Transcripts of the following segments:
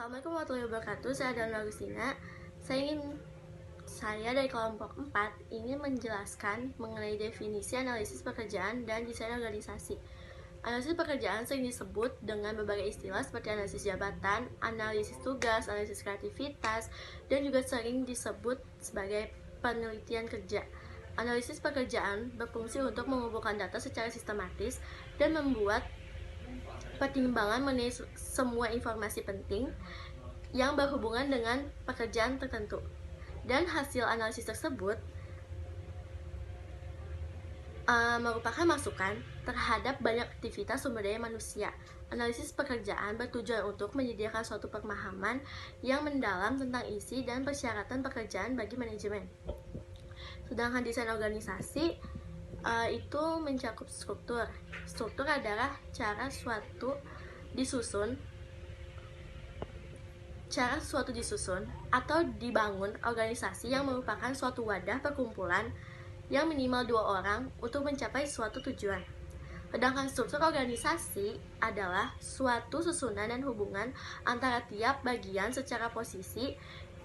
Assalamualaikum warahmatullahi wabarakatuh. Saya Dana Agustina. Saya dari kelompok 4 ingin menjelaskan mengenai definisi analisis pekerjaan dan desain organisasi. Analisis pekerjaan sering disebut dengan berbagai istilah seperti analisis jabatan, analisis tugas, analisis kreativitas, dan juga sering disebut sebagai penelitian kerja. Analisis pekerjaan berfungsi untuk mengumpulkan data secara sistematis dan membuat pertimbangan mengenai semua informasi penting yang berhubungan dengan pekerjaan tertentu. Dan hasil analisis tersebut merupakan masukan terhadap banyak aktivitas sumber daya manusia. Analisis pekerjaan bertujuan untuk menyediakan suatu pemahaman yang mendalam tentang isi dan persyaratan pekerjaan bagi manajemen. Sedangkan desain organisasi itu mencakup struktur. Struktur adalah cara suatu disusun atau dibangun organisasi yang merupakan suatu wadah perkumpulan yang minimal 2 orang untuk mencapai suatu tujuan. Sedangkan struktur organisasi adalah suatu susunan dan hubungan antara tiap bagian secara posisi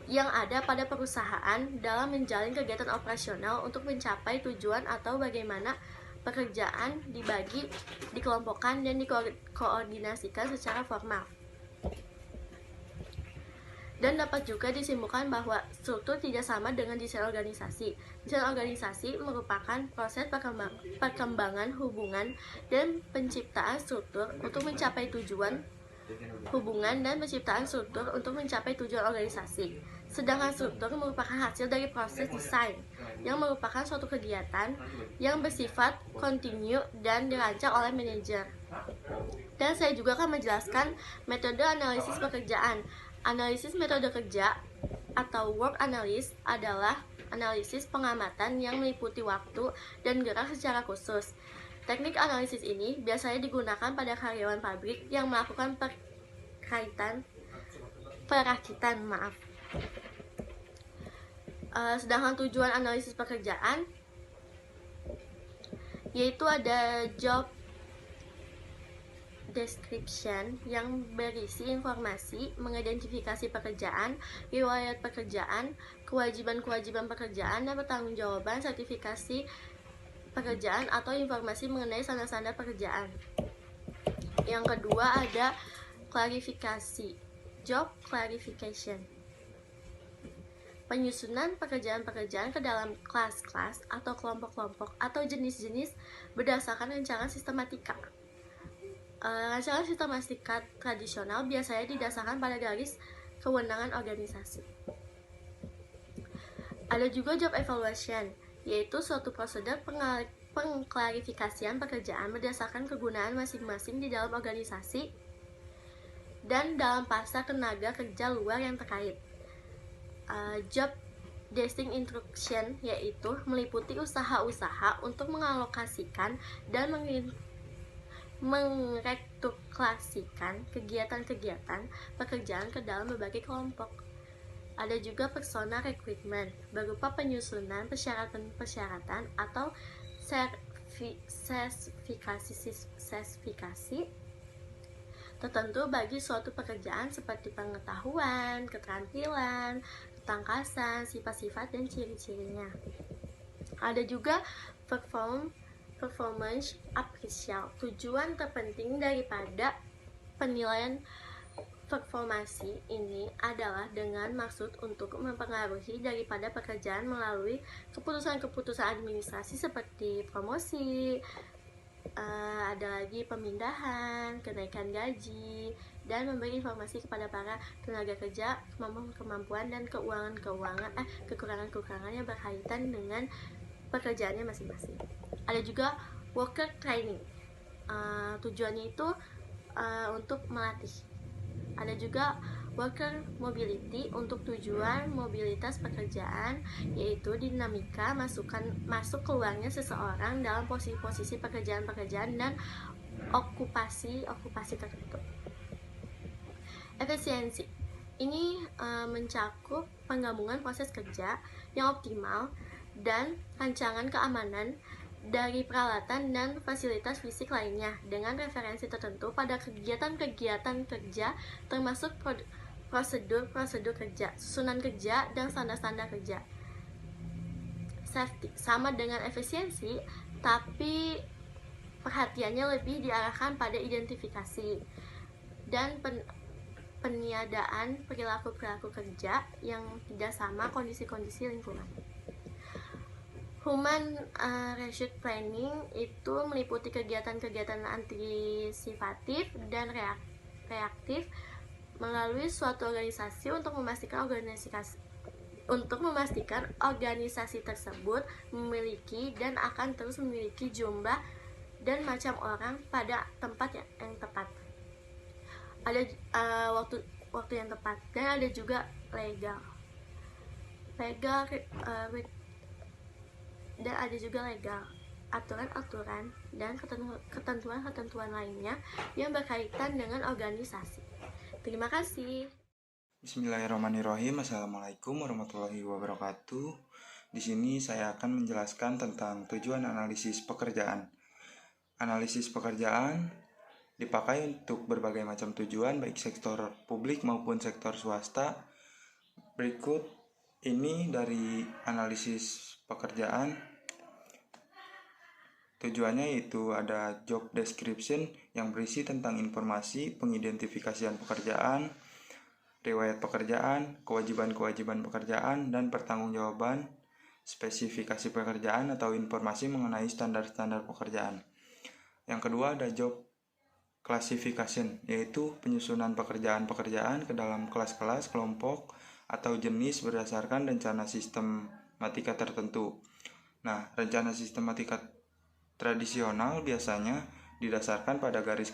yang ada pada perusahaan dalam menjalin kegiatan operasional untuk mencapai tujuan atau bagaimana pekerjaan dibagi, dikelompokkan, dan dikoordinasikan secara formal. Dan dapat juga disimpulkan bahwa struktur tidak sama dengan desain organisasi. Desain organisasi merupakan proses perkembangan hubungan dan penciptaan struktur untuk mencapai tujuan hubungan dan penciptaan struktur untuk mencapai tujuan organisasi. Sedangkan struktur merupakan hasil dari proses desain yang merupakan suatu kegiatan yang bersifat kontinu dan dirancang oleh manajer. Dan saya juga akan menjelaskan metode analisis pekerjaan. Analisis metode kerja atau work analysis adalah analisis pengamatan yang meliputi waktu dan gerak secara khusus. Teknik analisis ini biasanya digunakan pada karyawan pabrik yang melakukan perakitan. Sedangkan tujuan analisis pekerjaan yaitu ada job description yang berisi informasi mengidentifikasi pekerjaan, riwayat pekerjaan, kewajiban-kewajiban pekerjaan, dan pertanggungjawaban sertifikasi pekerjaan atau informasi mengenai standar-standar pekerjaan. Yang kedua ada klarifikasi, job clarification. Penyusunan pekerjaan-pekerjaan ke dalam kelas-kelas atau kelompok-kelompok atau jenis-jenis berdasarkan rancangan sistematika. Rancangan sistematika tradisional biasanya didasarkan pada garis kewenangan organisasi. Ada juga job evaluation, yaitu suatu prosedur pengklarifikasian pekerjaan berdasarkan kegunaan masing-masing di dalam organisasi dan dalam pasar tenaga kerja luar yang terkait. Job desk instruction yaitu meliputi usaha-usaha untuk mengalokasikan dan mengrekapitulasikan kegiatan-kegiatan pekerjaan ke dalam berbagai kelompok. Ada juga persona recruitment berupa penyusunan persyaratan atau sertifikasi tertentu bagi suatu pekerjaan seperti pengetahuan, keterampilan, ketangkasan, sifat-sifat, dan ciri-cirinya. Ada juga performance appraisal. Tujuan terpenting daripada penilaian performasi ini adalah dengan maksud untuk mempengaruhi daripada pekerjaan melalui keputusan-keputusan administrasi seperti promosi, ada lagi pemindahan, kenaikan gaji, dan memberi informasi kepada para tenaga kerja kemampuan dan kekurangan-kekurangan yang berkaitan dengan pekerjaannya masing-masing. Ada juga worker training, tujuannya itu untuk melatih. Ada juga worker mobility untuk tujuan mobilitas pekerjaan, yaitu dinamika masuk keluarnya seseorang dalam posisi-posisi pekerjaan-pekerjaan dan okupasi tertentu. Efisiensi ini mencakup penggabungan proses kerja yang optimal dan rancangan keamanan dari peralatan dan fasilitas fisik lainnya dengan referensi tertentu pada kegiatan-kegiatan kerja termasuk prosedur kerja, susunan kerja, dan standar-standar kerja. Safety sama dengan efisiensi, tapi perhatiannya lebih diarahkan pada identifikasi dan peniadaan perilaku-perilaku kerja yang tidak sama kondisi-kondisi lingkungan. Human resource planning itu meliputi kegiatan-kegiatan antisipatif dan reaktif melalui suatu organisasi untuk memastikan organisasi tersebut memiliki dan akan terus memiliki jumlah dan macam orang pada tempat yang tepat. Ada waktu yang tepat, dan ada juga legal dan ada juga legal, aturan-aturan dan ketentuan-ketentuan lainnya yang berkaitan dengan organisasi. Terima kasih. Bismillahirrahmanirrahim. Assalamualaikum warahmatullahi wabarakatuh. Di sini saya akan menjelaskan tentang tujuan analisis pekerjaan. Analisis pekerjaan dipakai untuk berbagai macam tujuan, baik sektor publik maupun sektor swasta. Berikut ini dari analisis pekerjaan. Tujuannya yaitu ada job description yang berisi tentang informasi pengidentifikasian pekerjaan, riwayat pekerjaan, kewajiban-kewajiban pekerjaan, dan pertanggungjawaban, spesifikasi pekerjaan atau informasi mengenai standar-standar pekerjaan. Yang kedua ada job classification, yaitu penyusunan pekerjaan-pekerjaan ke dalam kelas-kelas, kelompok, atau jenis berdasarkan rencana sistematika tertentu. Nah, rencana sistematika tradisional biasanya didasarkan pada garis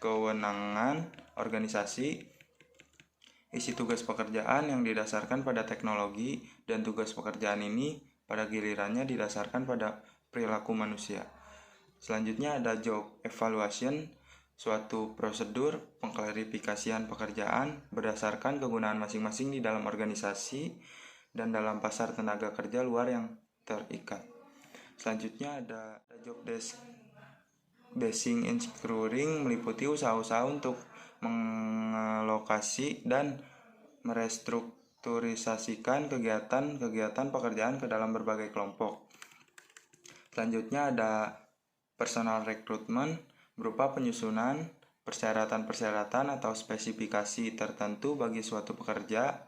kewenangan organisasi, isi tugas pekerjaan yang didasarkan pada teknologi, dan tugas pekerjaan ini pada gilirannya didasarkan pada perilaku manusia. Selanjutnya ada job evaluation, suatu prosedur pengklarifikasian pekerjaan berdasarkan kegunaan masing-masing di dalam organisasi dan dalam pasar tenaga kerja luar yang terikat. Selanjutnya ada job design and securing, meliputi usaha-usaha untuk mengalokasi dan merestrukturisasikan kegiatan-kegiatan pekerjaan ke dalam berbagai kelompok. Selanjutnya ada personal recruitment, berupa penyusunan persyaratan-persyaratan atau spesifikasi tertentu bagi suatu pekerja,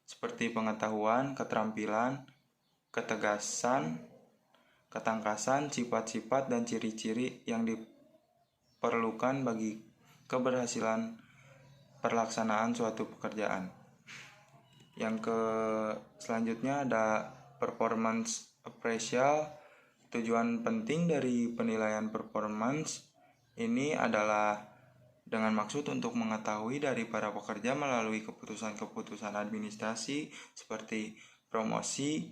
seperti pengetahuan, keterampilan, ketegasan, ketangkasan, sifat-sifat, dan ciri-ciri yang diperlukan bagi keberhasilan pelaksanaan suatu pekerjaan. Selanjutnya ada performance appraisal. Tujuan penting dari penilaian performance ini adalah dengan maksud untuk mengetahui dari para pekerja melalui keputusan-keputusan administrasi seperti promosi,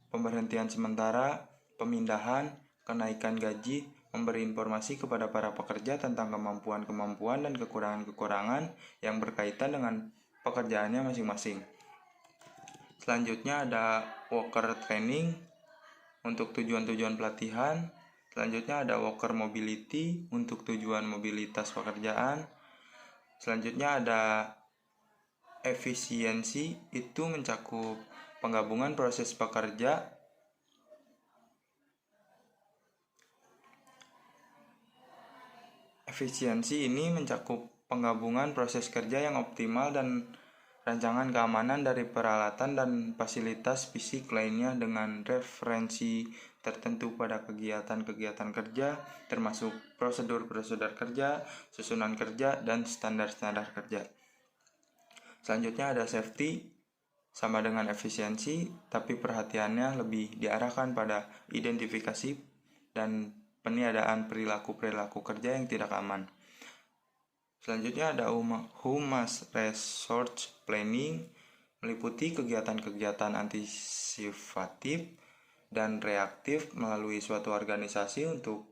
pemberhentian sementara, pemindahan, kenaikan gaji, memberi informasi kepada para pekerja tentang kemampuan-kemampuan dan kekurangan-kekurangan yang berkaitan dengan pekerjaannya masing-masing. Selanjutnya ada worker training untuk tujuan-tujuan pelatihan. Selanjutnya ada worker mobility untuk tujuan mobilitas pekerjaan. Selanjutnya ada efisiensi, itu mencakup penggabungan proses pekerja Efisiensi ini mencakup penggabungan proses kerja yang optimal dan rancangan keamanan dari peralatan dan fasilitas fisik lainnya dengan referensi tertentu pada kegiatan-kegiatan kerja, termasuk prosedur-prosedur kerja, susunan kerja, dan standar-standar kerja. Selanjutnya ada safety, sama dengan efisiensi, tapi perhatiannya lebih diarahkan pada identifikasi dan peniadaan perilaku-perilaku kerja yang tidak aman. Selanjutnya ada human resource planning, meliputi kegiatan-kegiatan antisipatif dan reaktif melalui suatu organisasi untuk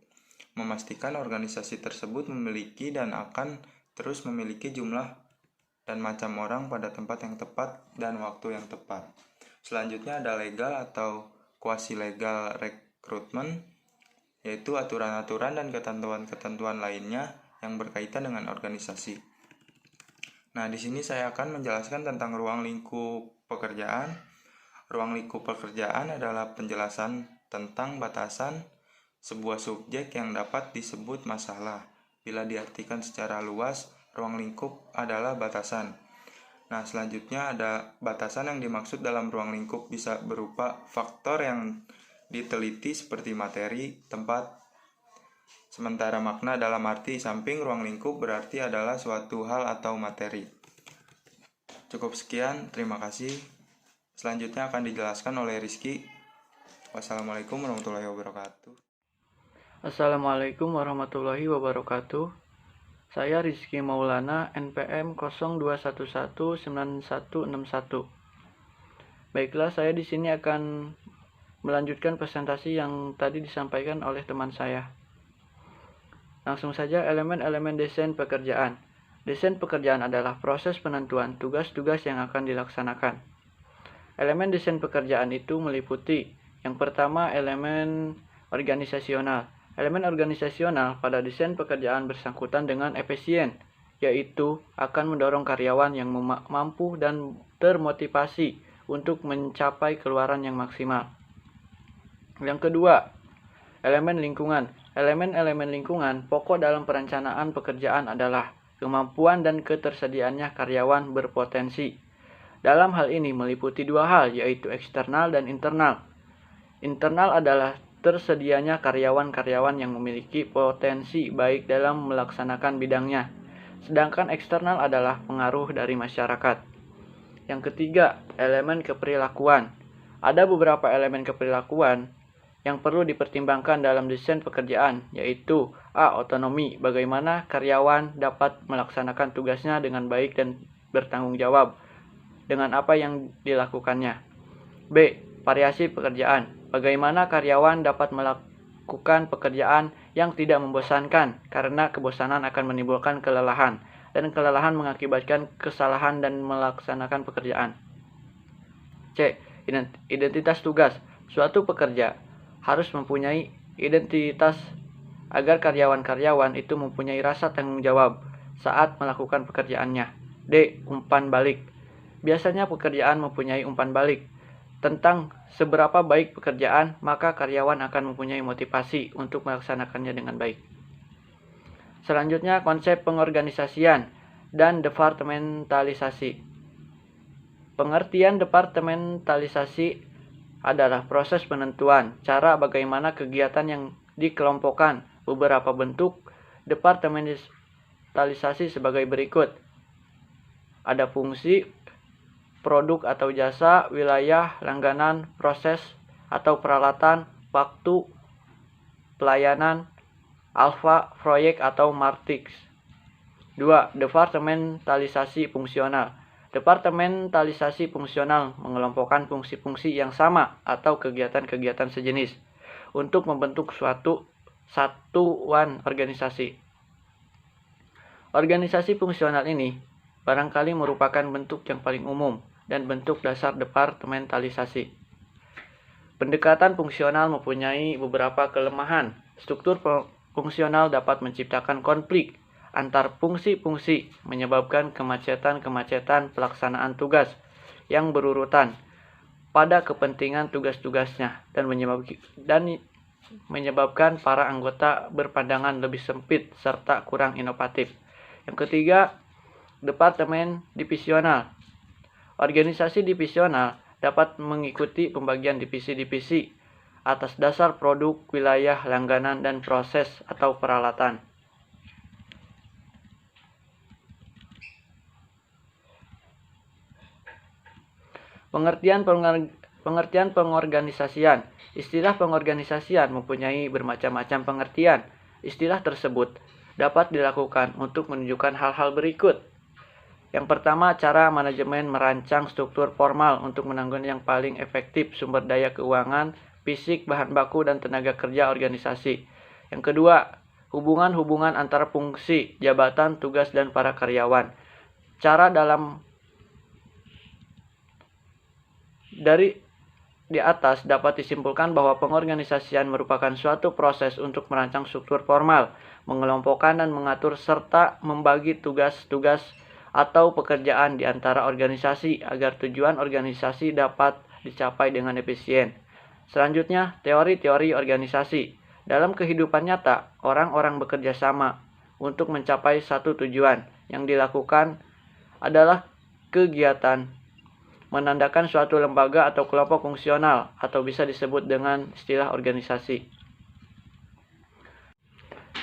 memastikan organisasi tersebut memiliki dan akan terus memiliki jumlah dan macam orang pada tempat yang tepat dan waktu yang tepat. Selanjutnya ada legal atau quasi-legal recruitment, yaitu aturan-aturan dan ketentuan-ketentuan lainnya yang berkaitan dengan organisasi. Nah, di sini saya akan menjelaskan tentang ruang lingkup pekerjaan. Ruang lingkup pekerjaan adalah penjelasan tentang batasan sebuah subjek yang dapat disebut masalah. Bila diartikan secara luas, ruang lingkup adalah batasan. Nah, selanjutnya ada batasan yang dimaksud dalam ruang lingkup bisa berupa faktor yang diteliti seperti materi, tempat, sementara makna dalam arti samping ruang lingkup berarti adalah suatu hal atau materi. Cukup sekian, terima kasih. Selanjutnya akan dijelaskan oleh Rizky. Wassalamualaikum warahmatullahi wabarakatuh. Assalamualaikum warahmatullahi wabarakatuh. Saya Rizky Maulana, NPM 02119161. Baiklah, saya di sini akan melanjutkan presentasi yang tadi disampaikan oleh teman saya. Langsung saja, elemen-elemen desain pekerjaan. Desain pekerjaan adalah proses penentuan tugas-tugas yang akan dilaksanakan. Elemen desain pekerjaan itu meliputi yang pertama, elemen organisasional. Elemen organisasional pada desain pekerjaan bersangkutan dengan efisien, yaitu akan mendorong karyawan yang mampu dan termotivasi untuk mencapai keluaran yang maksimal. Yang kedua, elemen lingkungan. Elemen-elemen lingkungan pokok dalam perencanaan pekerjaan adalah kemampuan dan ketersediaannya karyawan berpotensi. Dalam hal ini meliputi dua hal, yaitu eksternal dan internal. Internal adalah tersedianya karyawan-karyawan yang memiliki potensi baik dalam melaksanakan bidangnya, sedangkan eksternal adalah pengaruh dari masyarakat. Yang ketiga, elemen keperilakuan. Ada beberapa elemen keperilakuan yang perlu dipertimbangkan dalam desain pekerjaan, yaitu A. Otonomi, bagaimana karyawan dapat melaksanakan tugasnya dengan baik dan bertanggung jawab dengan apa yang dilakukannya. B. Variasi pekerjaan, bagaimana karyawan dapat melakukan pekerjaan yang tidak membosankan, karena kebosanan akan menimbulkan kelelahan, dan kelelahan mengakibatkan kesalahan dan melaksanakan pekerjaan. C. Identitas tugas. Suatu pekerja harus mempunyai identitas agar karyawan-karyawan itu mempunyai rasa tanggung jawab saat melakukan pekerjaannya. D. Umpan balik. Biasanya pekerjaan mempunyai umpan balik. Tentang seberapa baik pekerjaan, maka karyawan akan mempunyai motivasi untuk melaksanakannya dengan baik. Selanjutnya, konsep pengorganisasian dan departementalisasi. Pengertian departementalisasi adalah proses penentuan cara bagaimana kegiatan yang dikelompokkan. Beberapa bentuk departementalisasi sebagai berikut. Ada fungsi, produk atau jasa, wilayah, langganan, proses atau peralatan, waktu, pelayanan, alfa, proyek atau matriks. 2. Departementalisasi fungsional. Departementalisasi fungsional mengelompokkan fungsi-fungsi yang sama atau kegiatan-kegiatan sejenis untuk membentuk suatu satuan organisasi. Organisasi fungsional ini barangkali merupakan bentuk yang paling umum dan bentuk dasar departementalisasi. Pendekatan fungsional mempunyai beberapa kelemahan. Struktur fungsional dapat menciptakan konflik antar fungsi-fungsi, menyebabkan kemacetan-kemacetan pelaksanaan tugas yang berurutan pada kepentingan tugas-tugasnya dan menyebabkan para anggota berpandangan lebih sempit serta kurang inovatif. Yang ketiga, departemen divisional. Organisasi divisional dapat mengikuti pembagian divisi-divisi atas dasar produk, wilayah, langganan, dan proses atau peralatan. Pengertian pengorganisasian. Istilah pengorganisasian mempunyai bermacam-macam pengertian. Istilah tersebut dapat dilakukan untuk menunjukkan hal-hal berikut. Yang pertama, cara manajemen merancang struktur formal untuk menangani yang paling efektif sumber daya keuangan, fisik, bahan baku, dan tenaga kerja organisasi. Yang kedua, hubungan-hubungan antara fungsi, jabatan, tugas, dan para karyawan. Dari di atas dapat disimpulkan bahwa pengorganisasian merupakan suatu proses untuk merancang struktur formal, mengelompokkan dan mengatur serta membagi tugas-tugas atau pekerjaan di antara organisasi agar tujuan organisasi dapat dicapai dengan efisien. Selanjutnya, teori-teori organisasi. Dalam kehidupan nyata, orang-orang bekerja sama untuk mencapai satu tujuan. Yang dilakukan adalah kegiatan menandakan suatu lembaga atau kelompok fungsional atau bisa disebut dengan istilah organisasi.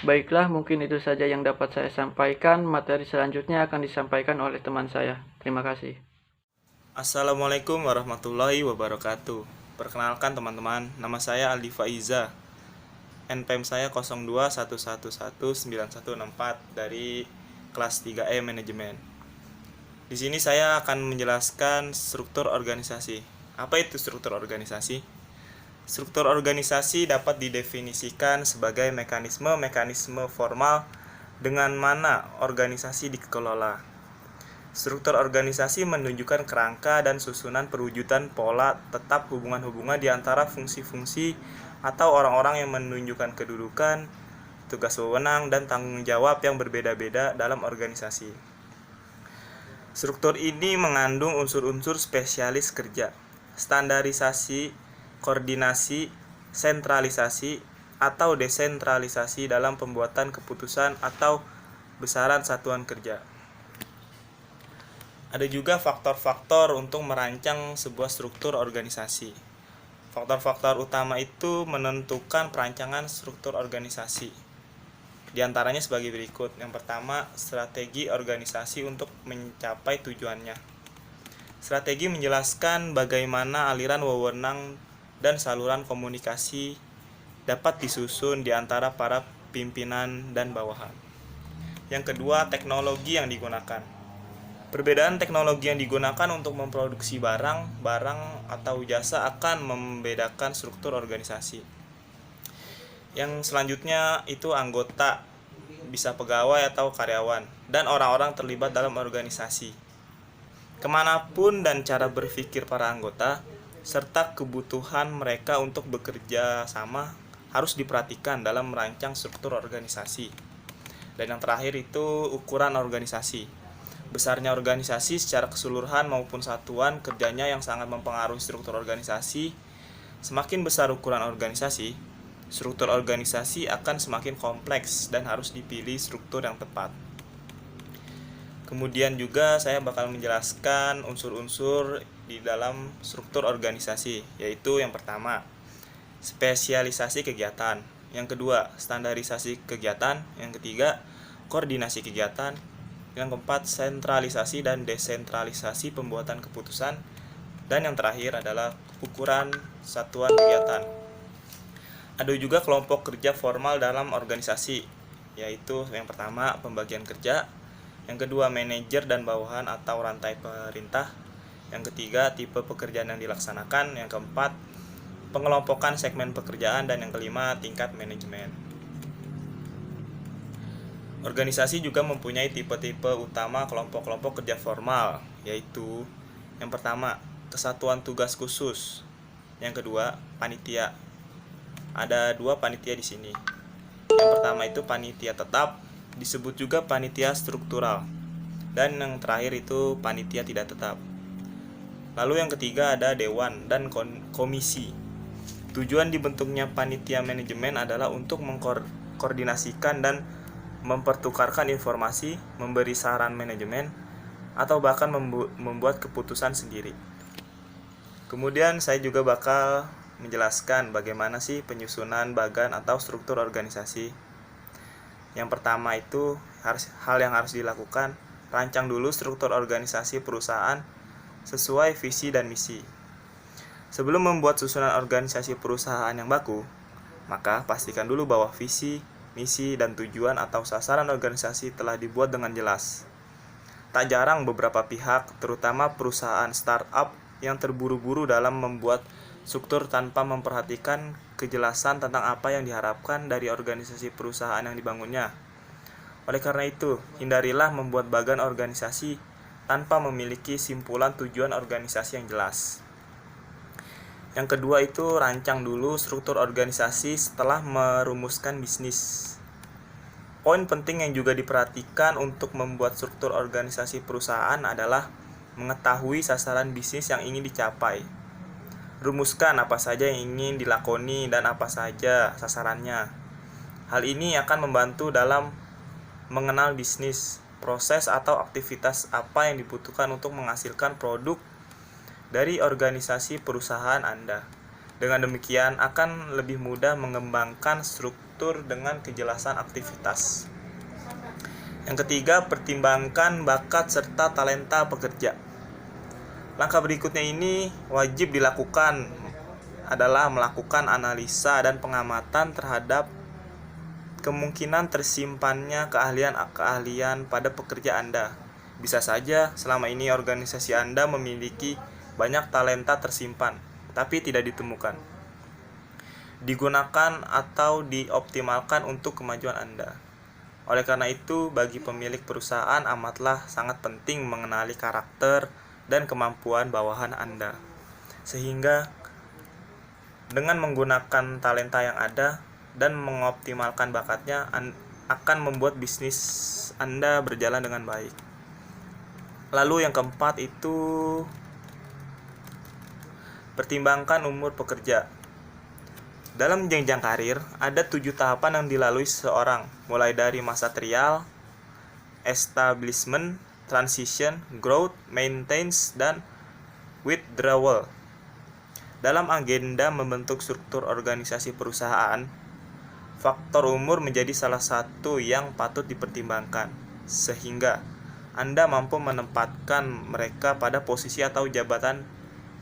Baiklah, mungkin itu saja yang dapat saya sampaikan. Materi selanjutnya akan disampaikan oleh teman saya. Terima kasih. Assalamualaikum warahmatullahi wabarakatuh. Perkenalkan teman-teman, nama saya Aldi Faiza. NPM saya 0211119164 dari kelas 3E Manajemen. Di sini saya akan menjelaskan struktur organisasi. Apa itu struktur organisasi? Struktur organisasi dapat didefinisikan sebagai mekanisme formal dengan mana organisasi dikelola. Struktur organisasi menunjukkan kerangka dan susunan perwujudan pola tetap hubungan-hubungan di antara fungsi-fungsi atau orang-orang yang menunjukkan kedudukan, tugas wewenang, dan tanggung jawab yang berbeda-beda dalam organisasi. Struktur ini mengandung unsur-unsur spesialis kerja, standarisasi, koordinasi, sentralisasi, atau desentralisasi dalam pembuatan keputusan atau besaran satuan kerja. Ada juga faktor-faktor untuk merancang sebuah struktur organisasi. Faktor-faktor utama itu menentukan perancangan struktur organisasi. Di antaranya sebagai berikut. Yang pertama, strategi organisasi untuk mencapai tujuannya. Strategi menjelaskan bagaimana aliran wewenang dan saluran komunikasi dapat disusun di antara para pimpinan dan bawahan. Yang kedua, teknologi yang digunakan. Perbedaan teknologi yang digunakan untuk memproduksi barang atau jasa akan membedakan struktur organisasi. Yang selanjutnya itu anggota, bisa pegawai atau karyawan, dan orang-orang terlibat dalam organisasi. Kemanapun dan cara berpikir para anggota, serta kebutuhan mereka untuk bekerja sama harus diperhatikan dalam merancang struktur organisasi. Dan yang terakhir itu ukuran organisasi. Besarnya organisasi secara keseluruhan maupun satuan kerjanya yang sangat mempengaruhi struktur organisasi. Semakin besar ukuran organisasi, struktur organisasi akan semakin kompleks dan harus dipilih struktur yang tepat. Kemudian juga saya bakal menjelaskan unsur-unsur di dalam struktur organisasi, yaitu yang pertama, spesialisasi kegiatan. Yang kedua, standarisasi kegiatan. Yang ketiga, koordinasi kegiatan. Yang keempat, sentralisasi dan desentralisasi pembuatan keputusan. Dan yang terakhir adalah ukuran satuan kegiatan. Ada juga kelompok kerja formal dalam organisasi, yaitu yang pertama, pembagian kerja. Yang kedua, manajer dan bawahan atau rantai perintah. Yang ketiga, tipe pekerjaan yang dilaksanakan. Yang keempat, pengelompokan segmen pekerjaan. Dan yang kelima, tingkat manajemen. Organisasi juga mempunyai tipe-tipe utama kelompok-kelompok kerja formal, yaitu yang pertama, kesatuan tugas khusus. Yang kedua, panitia. Ada 2 panitia di sini. Yang pertama itu panitia tetap, disebut juga panitia struktural. Dan yang terakhir itu panitia tidak tetap. Lalu yang ketiga ada dewan dan komisi. Tujuan dibentuknya panitia manajemen adalah untuk mengkoordinasikan dan mempertukarkan informasi, memberi saran manajemen, atau bahkan membuat keputusan sendiri. Kemudian saya juga bakal menjelaskan bagaimana sih penyusunan bagan atau struktur organisasi. Yang pertama itu hal yang harus dilakukan, rancang dulu struktur organisasi perusahaan sesuai visi dan misi. Sebelum membuat susunan organisasi perusahaan yang baku, maka pastikan dulu bahwa visi, misi, dan tujuan atau sasaran organisasi telah dibuat dengan jelas. Tak jarang beberapa pihak, terutama perusahaan startup, yang terburu-buru dalam membuat struktur tanpa memperhatikan kejelasan tentang apa yang diharapkan dari organisasi perusahaan yang dibangunnya. Oleh karena itu, hindarilah membuat bagan organisasi tanpa memiliki simpulan tujuan organisasi yang jelas. Yang kedua itu rancang dulu struktur organisasi setelah merumuskan bisnis. Poin penting yang juga diperhatikan untuk membuat struktur organisasi perusahaan adalah mengetahui sasaran bisnis yang ingin dicapai. Rumuskan apa saja yang ingin dilakoni dan apa saja sasarannya. Hal ini akan membantu dalam mengenal bisnis, proses atau aktivitas apa yang dibutuhkan untuk menghasilkan produk dari organisasi perusahaan Anda. Dengan demikian akan lebih mudah mengembangkan struktur dengan kejelasan aktivitas. Yang ketiga, pertimbangkan bakat serta talenta pekerja. Langkah berikutnya ini wajib dilakukan adalah melakukan analisa dan pengamatan terhadap kemungkinan tersimpannya keahlian-keahlian pada pekerja Anda. Bisa saja selama ini organisasi Anda memiliki banyak talenta tersimpan, tapi tidak ditemukan, digunakan atau dioptimalkan untuk kemajuan Anda. Oleh karena itu, bagi pemilik perusahaan amatlah sangat penting mengenali karakter dan kemampuan bawahan Anda. Sehingga dengan menggunakan talenta yang ada dan mengoptimalkan bakatnya akan membuat bisnis Anda berjalan dengan baik. Lalu yang keempat itu pertimbangkan umur pekerja. Dalam jenjang karir, ada 7 tahapan yang dilalui seseorang, mulai dari masa trial, establishment, transition, growth, maintenance, dan withdrawal. Dalam agenda membentuk struktur organisasi perusahaan, faktor umur menjadi salah satu yang patut dipertimbangkan, sehingga Anda mampu menempatkan mereka pada posisi atau jabatan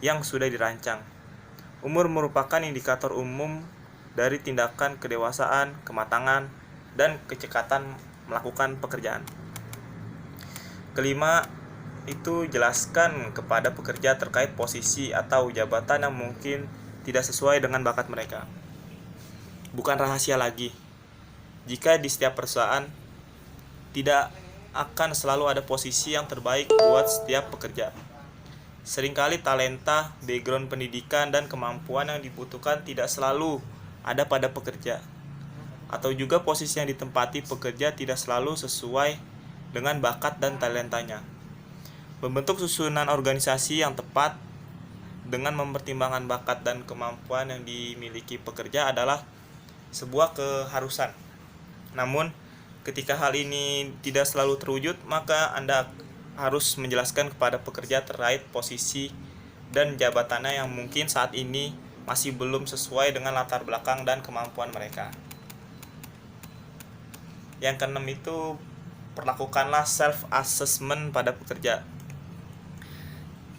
yang sudah dirancang. Umur merupakan indikator umum dari tindakan kedewasaan, kematangan, dan kecekatan melakukan pekerjaan. Kelima, itu jelaskan kepada pekerja terkait posisi atau jabatan yang mungkin tidak sesuai dengan bakat mereka. Bukan rahasia lagi, jika di setiap perusahaan tidak akan selalu ada posisi yang terbaik buat setiap pekerja. Seringkali talenta, background pendidikan, dan kemampuan yang dibutuhkan tidak selalu ada pada pekerja. Atau juga posisi yang ditempati pekerja tidak selalu sesuai dengan bakat dan talentanya. Membentuk susunan organisasi yang tepat dengan mempertimbangkan bakat dan kemampuan yang dimiliki pekerja adalah sebuah keharusan. Namun, ketika hal ini tidak selalu terwujud, maka Anda harus menjelaskan kepada pekerja terkait posisi dan jabatannya yang mungkin saat ini masih belum sesuai dengan latar belakang dan kemampuan mereka. Yang keenam itu, perlakukanlah self-assessment pada pekerja.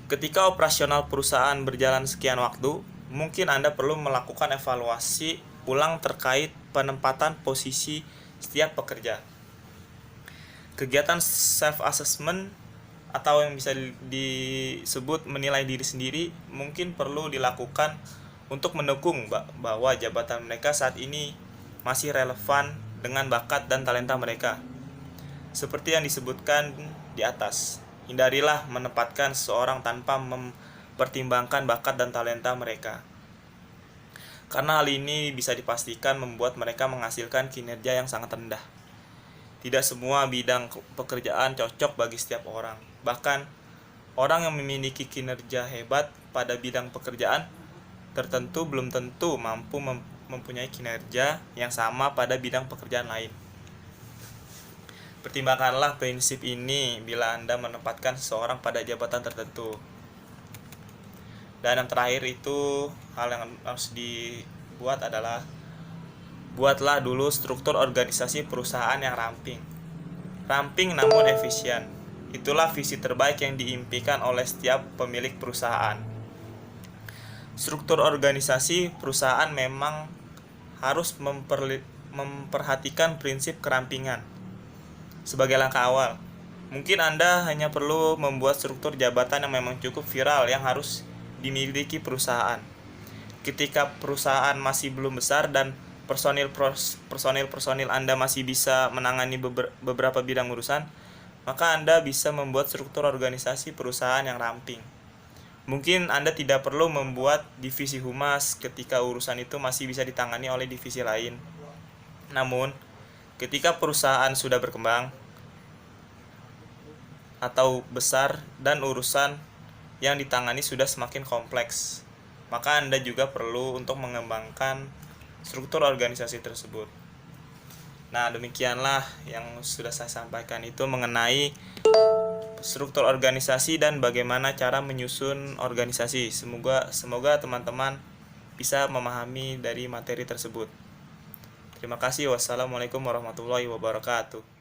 Ketika operasional perusahaan berjalan sekian waktu, mungkin Anda perlu melakukan evaluasi ulang terkait penempatan posisi setiap pekerja. Kegiatan self-assessment atau yang bisa disebut menilai diri sendiri mungkin perlu dilakukan untuk mendukung bahwa jabatan mereka saat ini masih relevan dengan bakat dan talenta mereka. Seperti yang disebutkan di atas, hindarilah menempatkan seseorang tanpa mempertimbangkan bakat dan talenta mereka. Karena hal ini bisa dipastikan membuat mereka menghasilkan kinerja yang sangat rendah. Tidak semua bidang pekerjaan cocok bagi setiap orang. Bahkan, orang yang memiliki kinerja hebat pada bidang pekerjaan tertentu belum tentu mampu mempunyai kinerja yang sama pada bidang pekerjaan lain. Pertimbangkanlah prinsip ini bila Anda menempatkan seseorang pada jabatan tertentu. Dan yang terakhir itu, hal yang harus dibuat adalah buatlah dulu struktur organisasi perusahaan yang ramping. Ramping namun efisien. Itulah visi terbaik yang diimpikan oleh setiap pemilik perusahaan. Struktur organisasi perusahaan memang harus memperhatikan prinsip kerampingan. Sebagai langkah awal, mungkin Anda hanya perlu membuat struktur jabatan yang memang cukup viral yang harus dimiliki perusahaan. Ketika perusahaan masih belum besar dan personil Anda masih bisa menangani beberapa bidang urusan, maka Anda bisa membuat struktur organisasi perusahaan yang ramping. Mungkin Anda tidak perlu membuat divisi humas ketika urusan itu masih bisa ditangani oleh divisi lain. Namun, Ketika perusahaan sudah berkembang atau besar dan urusan yang ditangani sudah semakin kompleks, maka Anda juga perlu untuk mengembangkan struktur organisasi tersebut. Nah, demikianlah yang sudah saya sampaikan itu mengenai struktur organisasi dan bagaimana cara menyusun organisasi. Semoga teman-teman bisa memahami dari materi tersebut. Terima kasih. Wassalamualaikum warahmatullahi wabarakatuh.